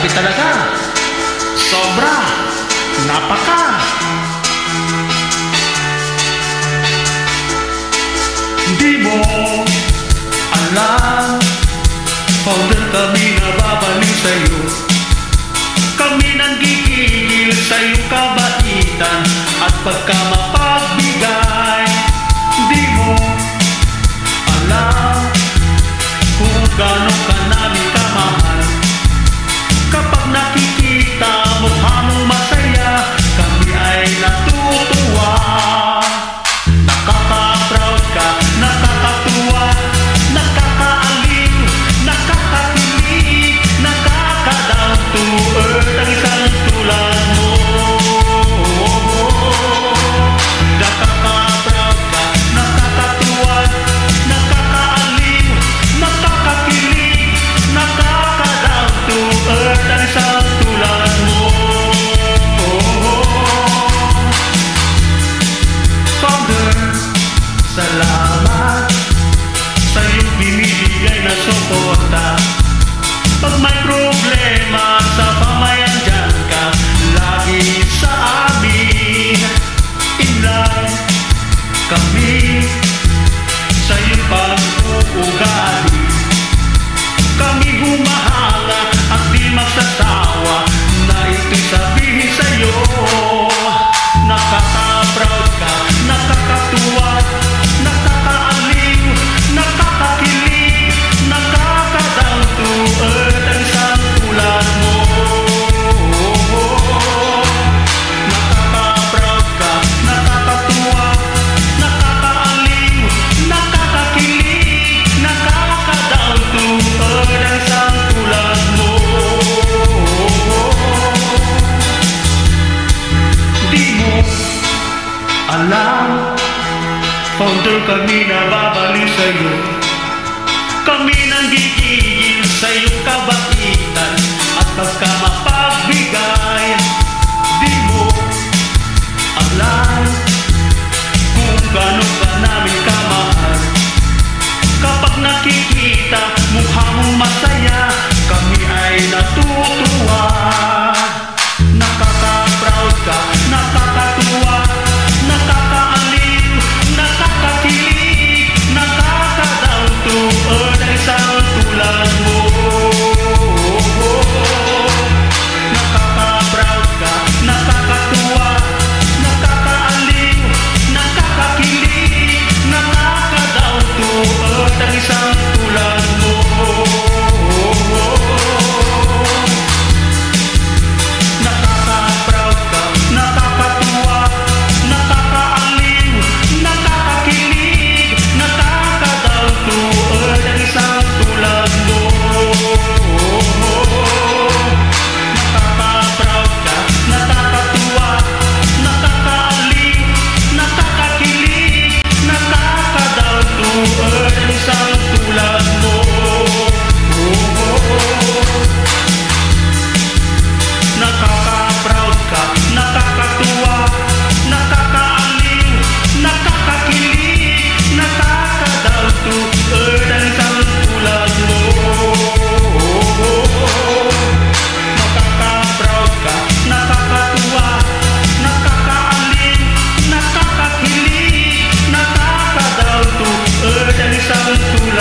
Grabe talaga. Sobra. Napaka. Di mo alam, founder kami na babalik sa'yo. Kami nang gigigil sa iyong kabaitan at pagkamapagbigay. Di mo alam kung gaano ka namin kamahal. Kapag nakikita mukha mong masaya, kami ay natutuwa. Nakaka-proud ka, nakakatuwa, nakakaaliw, nakakakilig, nakaka-down to earth ang isang tulad mo. Nakaka-proud ka, nakakatuwa, nakakaaliw, nakakakilig, nakaka-down to earth ang isang tulad mo. Founder, salamat sa iyong binibigay na suporta. Pag may problema sa pamayan, dyan ka lagi sa amin. Inlay kami sa iyong pag-uugali. Kami humahanga at di magsasawa na ito'y sabihin sa'yo. Nakaka-proud ka, nakakatuwa, nakakaaliw, nakakakilig, nakaka-down to earth ang isang tulad mo. Nakaka-proud ka, nakakatuwa, nakakaaliw, nakakakilig, nakaka-down to earth ang isang tulad mo. Di mo alam, founder kami na babalik sa'yo. Kami nang gigigil sa iyong kabaitan at pagkamapagbigay. Di mo alam kung gaano ka namin kamahal. Kapag nakikita mukha mong masaya, kami ay natutuwa. Nakaka-proud ka, nakakatuwa, nakakaaliw, nakakakilig, nakaka-down to earth ang isang tulad mo. Nakaka-proud ka, nakakatuwa, nakakaaliw, nakakakilig, nakaka-down to earth ang isang tulad mo. Nakaka-proud ka, nakakatuwa, nakakaaliw, nakakakilig, nakaka-down to earth ang isang tulad mo. Nakaka-proud ka, nakakatuwa, nakakaaliw, nakakakilig, nakaka-down to earth ang isang tulad mo. Nakaka-proud ka, nakakatuwa, nakakaaliw, nakakakilig, nakaka-down to earth ang isang tulad mo. Nakaka-proud ka, nakakatuwa, nakakaaliw, nakakakilig, nakaka-down to earth ang isang tulad mo.